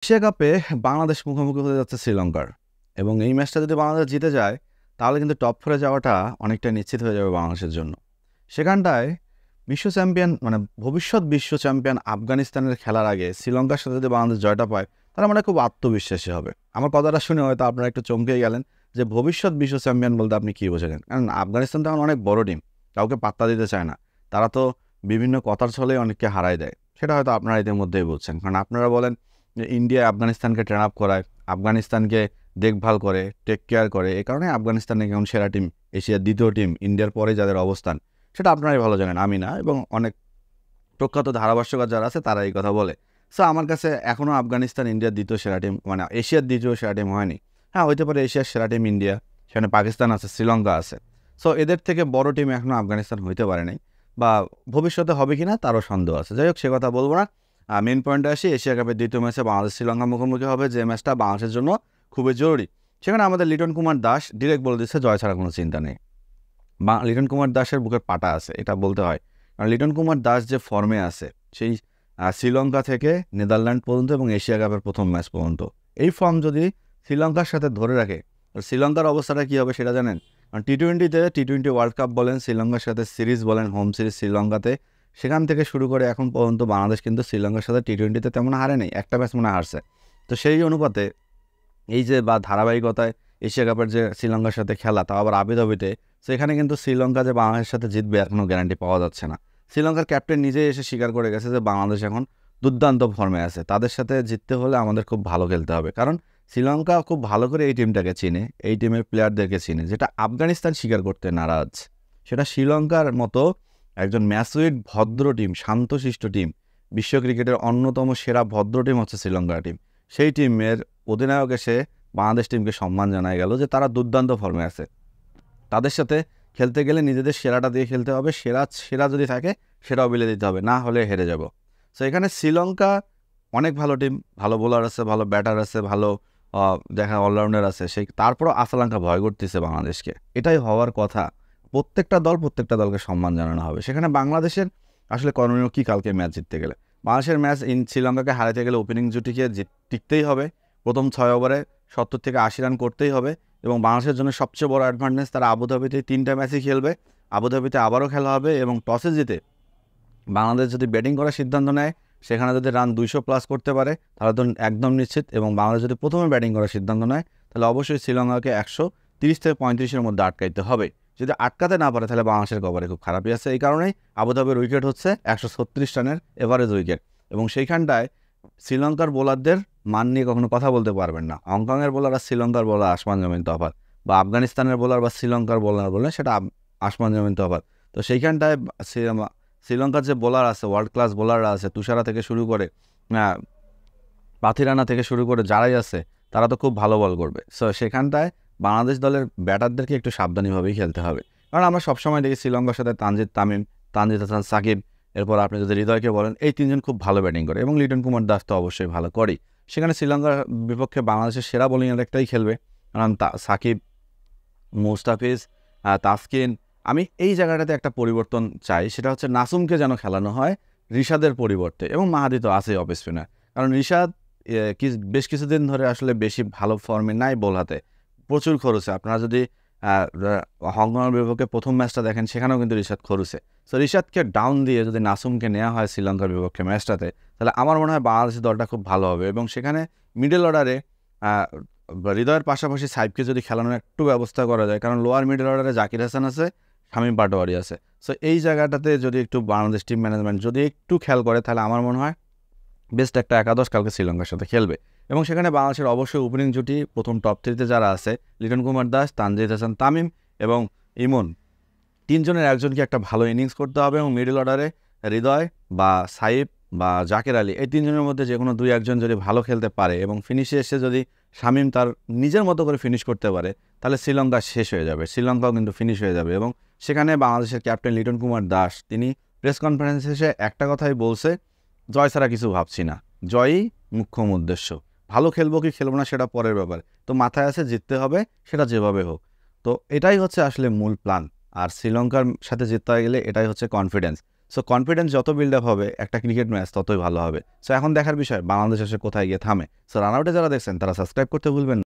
Asia কাপে বাংলাদেশ মুখোমুখি হতে যাচ্ছে শ্রীলঙ্কার এবং এই ম্যাচটা যদি বাংলাদেশ জিতে যায় তাহলে কিন্তু টপ ফোরে যাওয়াটা অনেকটা নিশ্চিত হয়ে যাবে বাংলাদেশের জন্য। সেখানটায় বিশ্ব চ্যাম্পিয়ন ভবিষ্যৎ বিশ্ব চ্যাম্পিয়ন আফগানিস্তানের খেলার আগে শ্রীলঙ্কার সাথে যদি বাংলাদেশ জয়টা পায় তাহলে মানে খুব আত্মবিশ্বাসী হবে। আমার কথাটা শুনে হয়তো আপনারা একটু চমকে গেলেন যে ভবিষ্যৎ বিশ্ব চ্যাম্পিয়ন বলতে আপনি কী বোঝালেন, কারণ আফগানিস্তান তো এখন অনেক বড় টিম, কাউকে পাত্তা দিতে চায় না। তারা তো বিভিন্ন কথার ছলেই অনেককে হারায় দেয়, সেটা হয়তো আপনারা ইতিমধ্যেই বলছেন। কারণ আপনারা বলেন যে ইন্ডিয়া আফগানিস্তানকে ট্রেন আপ করায়, আফগানিস্তানকে দেখভাল করে, টেক কেয়ার করে, এই কারণে আফগানিস্তান এখন সেরা টিম, এশিয়ার দ্বিতীয় টিম, ইন্ডিয়ার পরে যাদের অবস্থান সেটা আপনারাই ভালো জানেন, আমি না। এবং অনেক প্রখ্যাত ধারাভাষ্যকার যারা আছে তারা এই কথা বলে। সো আমার কাছে এখনও আফগানিস্তান ইন্ডিয়ার দ্বিতীয় সেরা টিম, এশিয়ার দ্বিতীয় সেরা টিম হয়নি। হ্যাঁ, হইতে পারে এশিয়ার সেরা টিম ইন্ডিয়া, সেখানে পাকিস্তান আছে, শ্রীলঙ্কা আছে। সো এদের থেকে বড় টিম এখনও আফগানিস্তান হইতে পারে নাই, বা ভবিষ্যতে হবে কি না তারও সন্দেহ আছে। যাই হোক, সে কথা বলবো না। মেন পয়েন্টে আসি, এশিয়া কাপের দ্বিতীয় ম্যাচে বাংলাদেশ শ্রীলঙ্কা মুখোমুখি হবে, যে ম্যাচটা বাংলাদেশের জন্য খুবই জরুরি। সেখানে আমাদের লিটন কুমার দাস ডিরেক্ট বলে দিচ্ছে জয় ছাড়া কোনো চিন্তা নেই। লিটন কুমার দাসের বুকের পাটা আছে, এটা বলতে হয়। কারণ লিটন কুমার দাস যে ফর্মে আছে, সেই শ্রীলঙ্কা থেকে নেদারল্যান্ড পর্যন্ত এবং এশিয়া কাপের প্রথম ম্যাচ পর্যন্ত, এই ফর্ম যদি শ্রীলঙ্কার সাথে ধরে রাখে, শ্রীলঙ্কার অবস্থাটা কী হবে সেটা জানেন? কারণ টি-20 ওয়ার্ল্ড কাপ বলেন, শ্রীলঙ্কার সাথে সিরিজ বলেন, হোম সিরিজ শ্রীলঙ্কাতে, সেখান থেকে শুরু করে এখন পর্যন্ত বাংলাদেশ কিন্তু শ্রীলঙ্কার সাথে টি-20তে তেমন হারে নেই, একটা ম্যাচ মনে হারছে। তো সেই অনুপাতে এই যে ধারাবাহিকতায় এশিয়া কাপের যে শ্রীলঙ্কার সাথে খেলা, তাও আবার আবুধাবিতে, সেখানে কিন্তু শ্রীলঙ্কা যে বাংলাদেশের সাথে জিতবে এর কোনো গ্যারান্টি পাওয়া যাচ্ছে না। শ্রীলঙ্কার ক্যাপ্টেন নিজেই এসে স্বীকার করে গেছে যে বাংলাদেশ এখন দুর্দান্ত ফর্মে আছে, তাদের সাথে জিততে হলে আমাদের খুব ভালো খেলতে হবে। কারণ শ্রীলঙ্কা খুব ভালো করে এই টিমটাকে চিনে, এই টিমের প্লেয়ারদেরকে চিনে, যেটা আফগানিস্তান স্বীকার করতে নারাজ। সেটা শ্রীলঙ্কার মতো একজন ম্যাচুইড ভদ্র টিম, শান্তশিষ্ট টিম, বিশ্ব ক্রিকেটের অন্যতম সেরা ভদ্র টিম হচ্ছে শ্রীলঙ্কার টিম। সেই টিমের অধিনায়ক এসে বাংলাদেশ টিমকে সম্মান জানায় গেল যে তারা দুর্দান্ত ফর্মে আছে, তাদের সাথে খেলতে গেলে নিজেদের সেরাটা দিয়ে খেলতে হবে, সেরা যদি থাকে সেটাও বিলে দিতে হবে, না হলে হেরে যাব। সো এখানে শ্রীলঙ্কা অনেক ভালো টিম, ভালো বোলার আছে, ভালো ব্যাটার আছে, ভালো দেখা অলরাউন্ডার আছে, সেই তারপরও শ্রীলঙ্কা ভয় করতেছে বাংলাদেশকে। এটাই হওয়ার কথা। প্রত্যেকটা দলকে সম্মান জানানো হবে। সেখানে বাংলাদেশের আসলে করণীয় কী কালকে ম্যাচ জিততে গেলে? বাংলাদেশের ম্যাচ শ্রীলঙ্কাকে হারাতে গেলে ওপেনিং জুটিকে টিকতেই হবে, প্রথম 6 ওভারে 70 থেকে 80 রান করতেই হবে। এবং বাংলাদেশের জন্য সবচেয়ে বড় অ্যাডভান্টেজ, তারা আবুধাবিতে 3টা ম্যাচই খেলবে, আবুধাবিতে আবারও খেলা হবে, এবং টসে জিতে বাংলাদেশ যদি ব্যাটিং করার সিদ্ধান্ত নেয়, সেখানে যদি রান 200+ করতে পারে তাহলে তো একদম নিশ্চিত। এবং বাংলাদেশ যদি প্রথমে ব্যাটিং করার সিদ্ধান্ত নেয় তাহলে অবশ্যই শ্রীলঙ্কাকে 130 থেকে 35-এর মধ্যে আটকাইতে হবে। যদি আটকাতে না পারে তাহলে বাংলাদেশের কভারে খুব খারাপই আছে। এই কারণেই আবুধাবির উইকেট হচ্ছে 136 রানের এভারেজ উইকেট, এবং সেইখানটায় শ্রীলঙ্কার বোলারদের মান নিয়ে কখনো কথা বলতে পারবেন না। হংকংয়ের বোলার আর শ্রীলঙ্কার বোলার আসমান জমিন তফাৎ, বা আফগানিস্তানের বোলার বা শ্রীলঙ্কার বোলার বললে সেটা আসমান জমিন তফাৎ। তো সেইখানটায় শ্রীলঙ্কার যে বোলার আছে, ওয়ার্ল্ড ক্লাস বোলাররা আছে, তুষারা থেকে শুরু করে পাথিরানা থেকে শুরু করে যারাই আছে, তারা তো খুব ভালো বল করবে। সো সেখানটায় বাংলাদেশ দলের ব্যাটারদেরকে একটু সাবধানীভাবেই খেলতে হবে। কারণ আমরা সবসময় দেখি শ্রীলঙ্কার সাথে তানজিদ হাসান সাকিব, এরপর আপনি যদি হৃদয়কে বলেন, এই তিনজন খুব ভালো ব্যাটিং করে, এবং লিটন কুমার দাস তো অবশ্যই ভালো করেই। সেখানে শ্রীলঙ্কার বিপক্ষে বাংলাদেশের সেরা বোলিংয়ের একটাই খেলবে, কারণ সাকিব, মুস্তাফিজ, তাসকিন। আমি এই জায়গাটাতে একটা পরিবর্তন চাই, সেটা হচ্ছে নাসুমকে যেন খেলানো হয় রিশাদের পরিবর্তে, এবং মাহাদি তো আছেই অফ স্পিনার। কারণ রিশাদ বেশ কিছুদিন ধরে আসলে বেশি ভালো ফর্মে নাই, বল হাতে প্রচুর খরুছে। আপনারা যদি হংকংয়ের বিপক্ষে প্রথম ম্যাচটা দেখেন, সেখানেও কিন্তু রিশাদ খরুছে। সো রিশাদকে ডাউন দিয়ে যদি নাসুমকে নেওয়া হয় শ্রীলঙ্কার বিপক্ষে ম্যাচটাতে, তাহলে আমার মনে হয় বাংলাদেশের দলটা খুব ভালো হবে। এবং সেখানে মিডল অর্ডারে হৃদয়ের পাশাপাশি সাইবকে যদি খেলানোর একটু ব্যবস্থা করা যায়, কারণ লোয়ার মিডল অর্ডারে জাকির হাসান আছে, শামীম পাটোয়ারি আছে। সো এই জায়গাটাতে যদি একটু বাংলাদেশ টিম ম্যানেজমেন্ট যদি একটু খেয়াল করে, তাহলে আমার মনে হয় বেস্ট একটা একাদশ কালকে শ্রীলঙ্কার সাথে খেলবে। এবং সেখানে বাংলাদেশের অবশ্যই ওপেনিং জুটি প্রথম টপ 3-তে যারা আছে, লিটন কুমার দাস, তানজিদ হাসান তামিম এবং ইমন, তিনজনের একজনকে একটা ভালো ইনিংস করতে হবে। এবং মিডল অর্ডারে হৃদয় বা সাইব বা জাকের আলী, এই তিনজনের মধ্যে যে কোনো 2-1 যদি ভালো খেলতে পারে, এবং ফিনিশে এসে যদি শামীম তার নিজের মতো করে ফিনিশ করতে পারে, তাহলে শ্রীলঙ্কা শেষ হয়ে যাবে, শ্রীলঙ্কাও কিন্তু ফিনিশ হয়ে যাবে। এবং সেখানে বাংলাদেশের ক্যাপ্টেন লিটন কুমার দাস, তিনি প্রেস কনফারেন্সে এসে একটা কথাই বলছে, জয় ছাড়া কিছু ভাবছি না, জয়ই মুখ্য উদ্দেশ্য। ভালো খেলবো কি খেলবো না সেটা পরের ব্যাপার, তো মাথায় আছে জিততে হবে, সেটা যেভাবে হোক। তো এটাই হচ্ছে আসলে মূল প্ল্যান। আর শ্রীলঙ্কার সাথে জিততে গেলে এটাই হচ্ছে কনফিডেন্স। সো কনফিডেন্স যত বিল্ড আপ হবে একটা ক্রিকেট ম্যাচ ততই ভালো হবে। সো এখন দেখার বিষয় বাংলাদেশ এসে কোথায় গিয়ে থামে। সো রান আউটে যারা দেখছেন তারা সাবস্ক্রাইব করতে ভুলবেন না।